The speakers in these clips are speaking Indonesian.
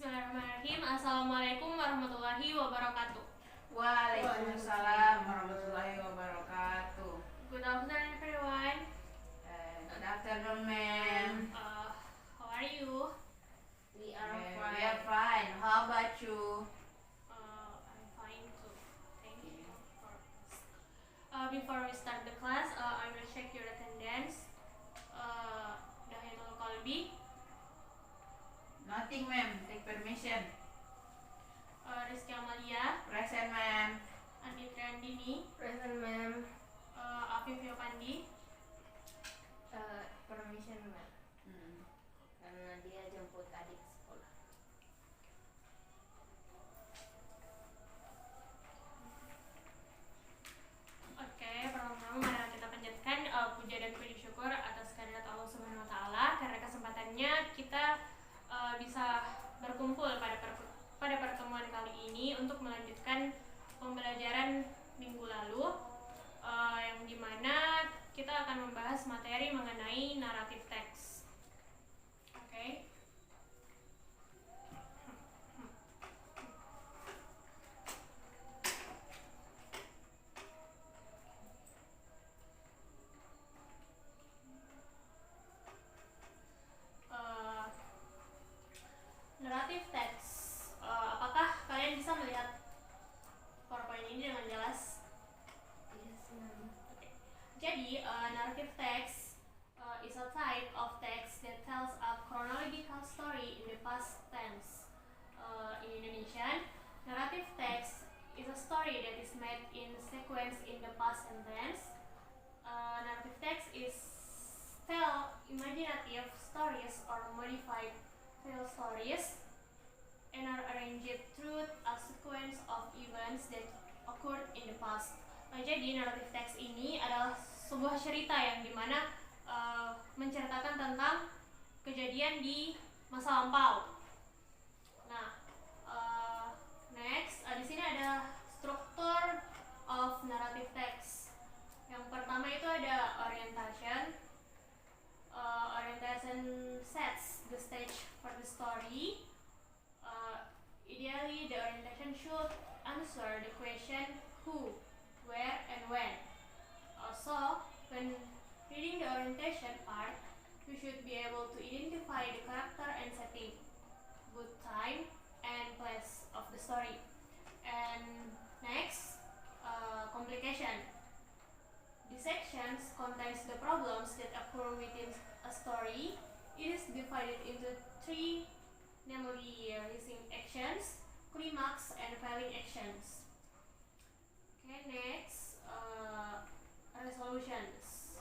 Bismillahirrahmanirrahim. Assalamualaikum warahmatullahi wabarakatuh. Waalaikumsalam warahmatullahi wabarakatuh. Good afternoon, everyone. Good afternoon, ma'am. How are you? We are fine. How about you? I'm fine too. Thank you. Before we start the class, I will check your attendance. Dahiyatul Qalbi, Nothing, ma'am. Take permission. Rizky Amalia, Present, ma'am. Andi Triandini, Present, ma'am. Afif Yopandi. Permission, ma'am. Karena dia jemput adik sekolah. Oke, pertama-tama mari kita panjatkan puja dan puji syukur atas kehadirat Allah Subhanahu wa taala karena kesempatannya kita bisa berkumpul pada pertemuan kali ini untuk melanjutkan pembelajaran minggu lalu yang dimana kita akan membahas materi mengenai naratif teks. Oke. Naratif teks. Apakah kalian bisa melihat PowerPoint ini dengan jelas? Yes, ma'am. Jadi, narrative text is a type of text that tells a chronological story in the past tense. In Indonesian, narrative text is a story that is made in sequence in the past and tense. Narrative text is tell imaginative stories or modified real stories and are arranged through a sequence of events that occurred in the past. Jadi narrative text ini adalah sebuah cerita yang dimana menceritakan tentang kejadian di masa lampau. Nah, next di sini ada struktur of narrative text. Yang pertama itu ada orientation. Orientation sets the stage for the story. Ideally, the orientation should answer the question who, where, and when. Also, when reading the orientation part, you should be able to identify the character and setting, good time, and place of the story. And next, complication. This section contains the problems that occur within a story. It is divided into three, namely rising actions, climax, and failing actions. Okay, next, resolutions.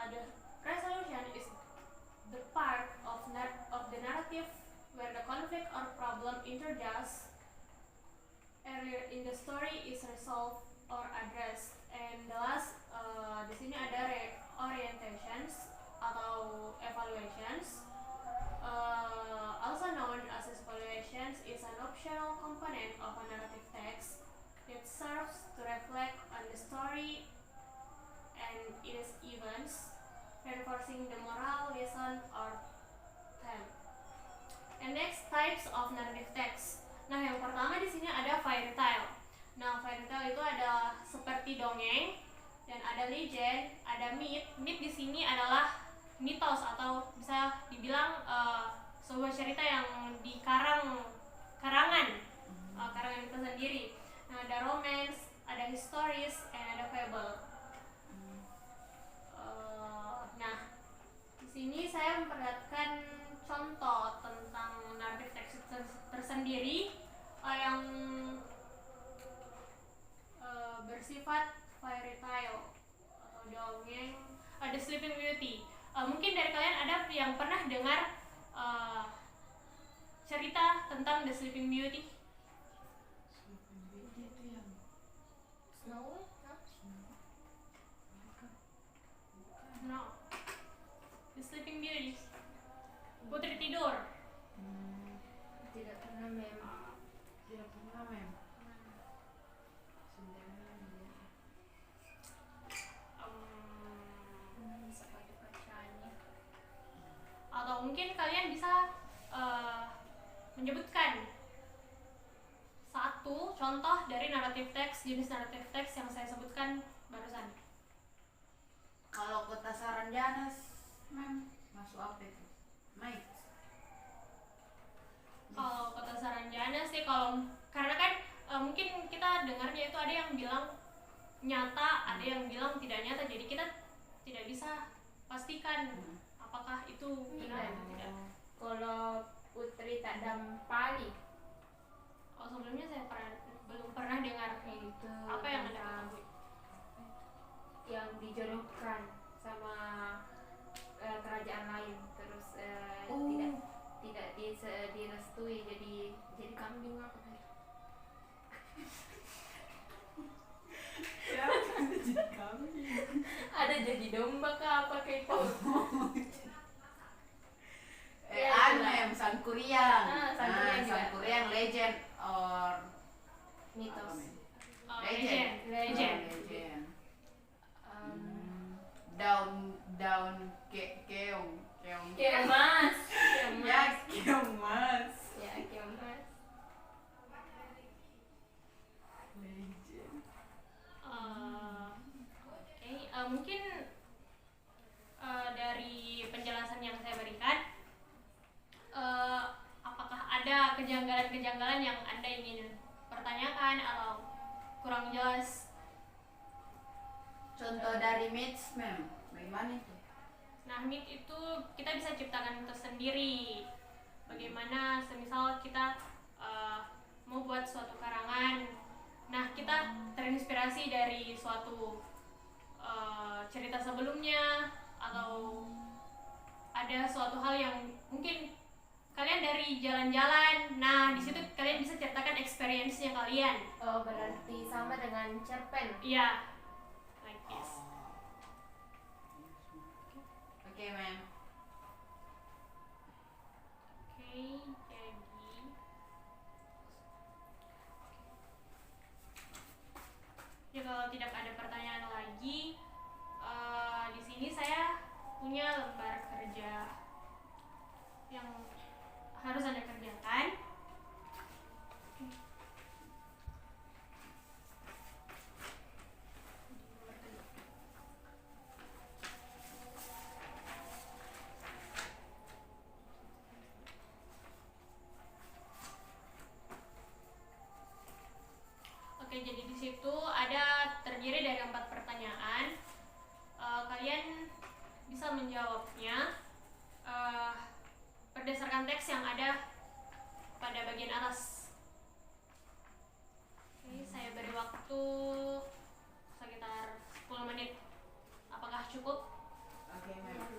The resolution is the part of the narrative where the conflict or problem introduced earlier in the story is resolved or addressed. And the last, di sini ada orientations atau evaluations. Also known as evaluations, is an optional component of a narrative text that serves to reflect on the story and its events, reinforcing the moral lesson or theme. And next, types of narrative text. Nah, yang pertama di sini ada fairy tale. Nah, fairy tale itu ada seperti dongeng dan ada legend, ada myth. Myth di sini adalah mitos atau bisa dibilang sebuah cerita yang karangan itu sendiri. Nah, ada romance, ada histories, dan ada fable. Nah, di sini saya memperlihatkan contoh tentang narrative text tersendiri yang bersifat fairy tale atau dongeng. Ada Sleeping Beauty. Mungkin dari kalian ada yang pernah dengar cerita tentang The Sleeping Beauty? Sleeping Beauty itu yang Snow White? No. The Sleeping Beauty. Putri Tidur. Tidak pernah, ma'am. tidak pernah, ma'am. Cinderella dia. Bisa pakai bacaannya. Atau mungkin kalian bisa menyebutkan satu contoh dari naratif teks, jenis naratif teks yang saya sebutkan barusan. Kalau kota Saranjana, masuk apa itu? Mike. Kalau kota Saranjana sih, karena kan mungkin kita dengarnya itu ada yang bilang nyata, ada yang bilang tidak nyata, jadi kita tidak bisa pastikan apakah itu benar atau tidak. Kalau Putri tak dampali. Oh, sebelumnya saya belum pernah dengar Itu apa yang Anda tentang ketahui. yang dijodohkan sama kerajaan lain, terus tidak direstui jadi kambing apa tadi? Ya, jadi kambing. Ada jadi domba kah apa kayak itu? Sangkuriang. Sangkuriang juga. Sangkuriang legend or Mitos. Legend. Legend. Daun keong. Kemas. Ya, keong mas. Ya, kemas. Legend. Oke, mungkin dari penjelasan yang saya berikan, apakah ada kejanggalan-kejanggalan yang Anda ingin pertanyakan atau kurang jelas? Contoh dari myths, bagaimana itu? Nah, myth itu kita bisa ciptakan tersendiri. Bagaimana semisal kita mau buat suatu karangan, nah kita terinspirasi dari suatu cerita sebelumnya, atau ada suatu hal yang mungkin kalian dari jalan-jalan, nah di situ kalian bisa ceritakan experience-nya kalian. Oh, berarti sama dengan cerpen. Iya, like this. Oke, ma'am. Oke, jadi ya kalau tidak ada pertanyaan lagi, di sini saya punya lembar kerja yang harus Anda kerjakan. Oke, jadi di situ ada terdiri dari 4 pertanyaan. Kalian bisa menjawabnya berdasarkan teks yang ada pada bagian atas. Oke, saya beri waktu sekitar 10 menit. Apakah cukup? Oke, ma'am.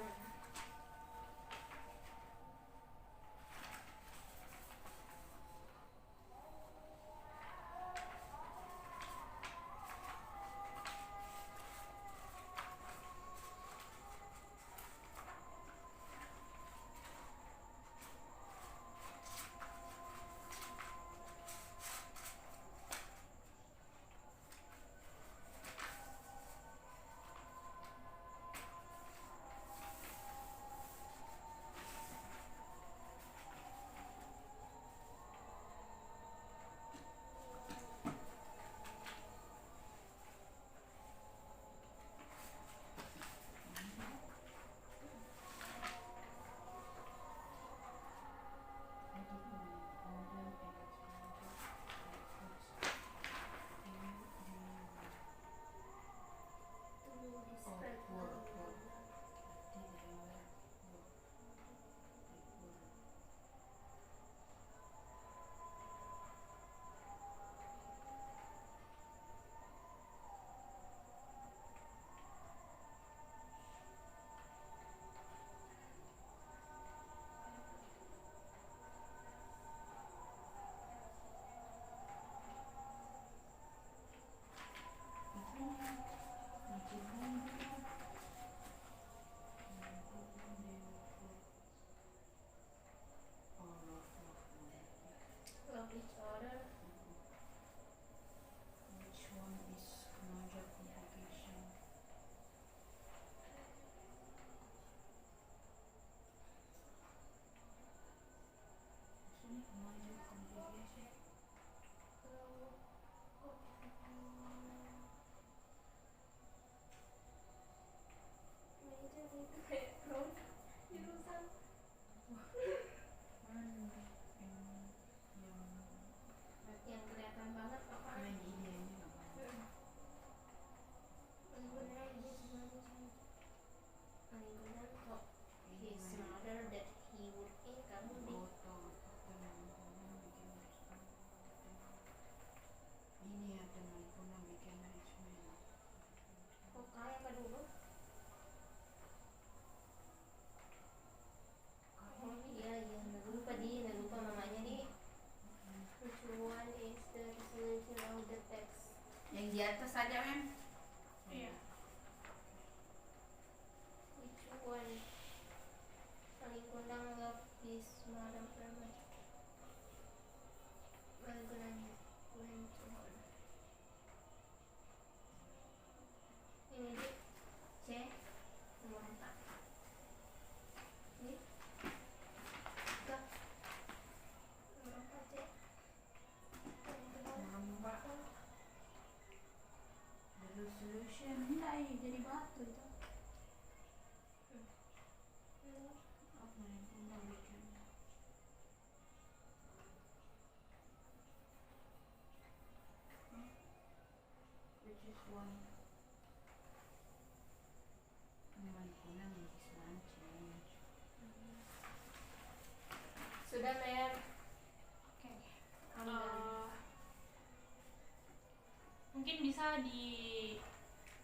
bisa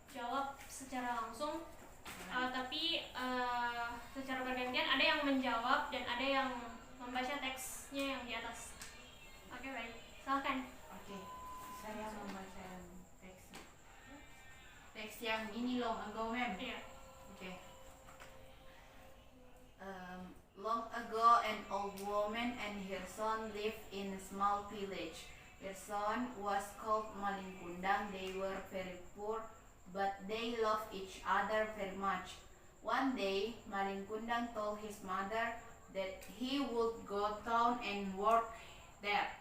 dijawab secara langsung, tapi secara bergantian ada yang menjawab dan ada yang membaca teksnya yang di atas. Oke, baik, silakan. Oke, saya membaca teks yang ini long ago, ma'am. Iya. Okay. Long ago, an old woman and her son lived in a small village. Their son was called Malingkundang. They were very poor, but they loved each other very much. One day, Malingkundang told his mother that he would go town and work there.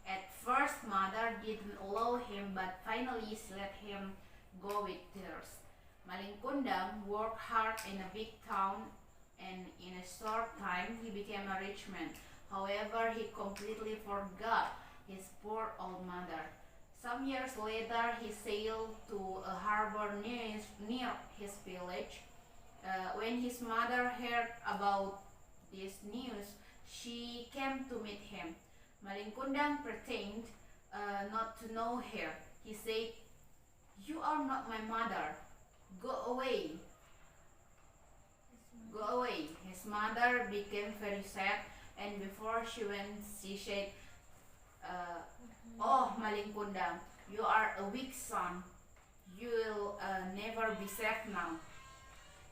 At first, mother didn't allow him, but finally she let him go with tears. Malingkundang worked hard in a big town, and in a short time he became a rich man. However, he completely forgot his poor old mother. Some years later, he sailed to a harbor near his village. When his mother heard about this news, she came to meet him. Malingkundang pretended not to know her. He said, "You are not my mother. Go away. Go away." His mother became very sad, and before she went, she said, "Oh, Malingkundang, you are a weak son. You will never be safe now.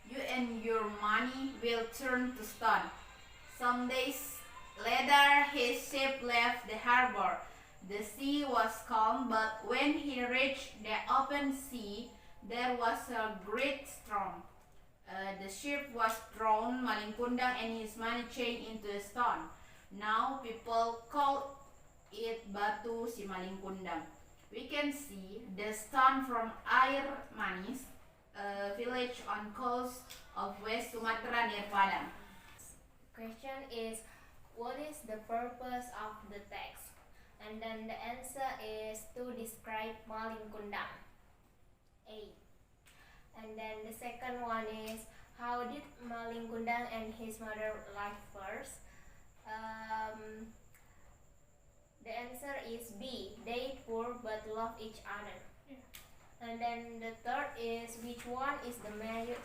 You and your money will turn to stone." Some days later, his ship left the harbor. The sea was calm, but when he reached the open sea, there was a great storm. The ship was thrown, Malingkundang and his money changed into a stone. Now people call it Batu Si Malingkundang. We can see the stone from Air Manis, a village on coast of West Sumatra near Padang. Question is, what is the purpose of the text? And then the answer is to describe Malingkundang. A. And then the second one is, how did Malingkundang and his mother live first? The answer is B. They poor but love each other. Yeah. And then the third is, which one is the major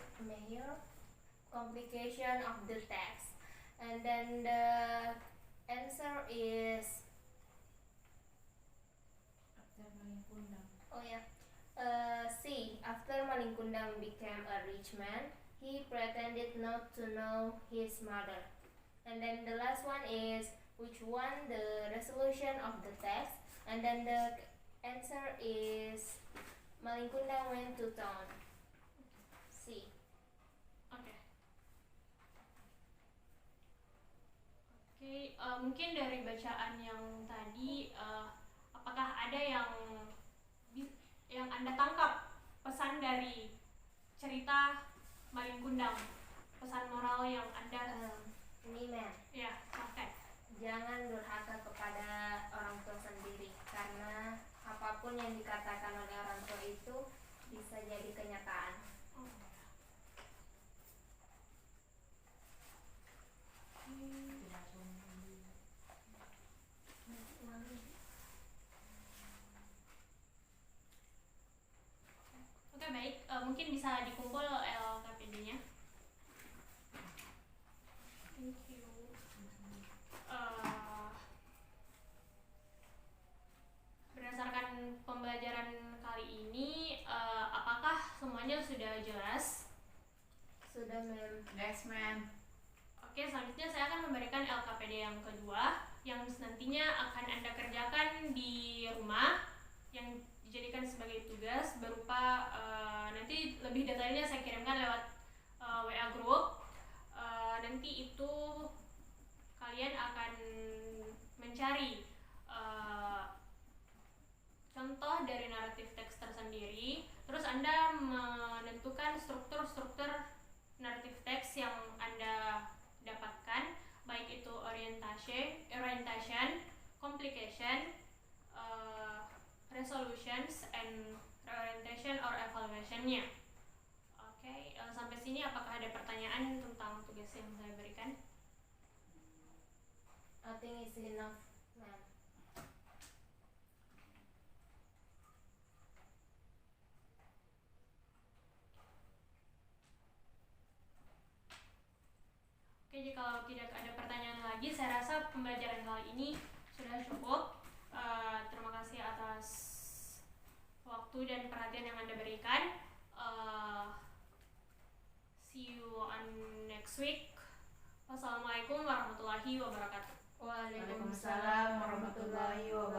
complication of the text? And then the answer is, After Malingkundang. oh yeah, C. After Malingkundang became a rich man, he pretended not to know his mother. And then the last one is, which one the resolution of the text? And then the answer is, Malingkundang went to town. C. Oke. Mungkin dari bacaan yang tadi, apakah ada yang Anda tangkap pesan dari cerita Malingkundang, pesan moral yang Anda Ini men, ya silakan. jangan durhaka kepada orang tua sendiri, karena apapun yang dikatakan oleh orang tua itu bisa jadi kenyataan. Oke, baik, mungkin bisa dikumpul LKPD-nya. Thank you. Berdasarkan pembelajaran kali ini, apakah semuanya sudah jelas? Sudah mem. Next, ma'am. Oke, selanjutnya saya akan memberikan LKPD yang kedua yang nantinya akan Anda kerjakan di rumah, yang dijadikan sebagai tugas berupa nanti lebih detailnya saya kirimkan lewat WA group. Nanti itu kalian akan mencari contoh dari naratif teks tersendiri, terus Anda menentukan struktur-struktur naratif teks yang Anda dapatkan, baik itu orientation, complication, resolutions, and reorientation or evaluation-nya. Oke, sampai sini apakah ada pertanyaan tentang tugas yang saya berikan? I think it's enough, ma'am. Jadi kalau tidak ada pertanyaan lagi, saya rasa pembelajaran kali ini sudah cukup. Terima kasih atas waktu dan perhatian yang Anda berikan. See you on next week. Wassalamualaikum warahmatullahi wabarakatuh. Waalaikumsalam warahmatullahi wabarakatuh.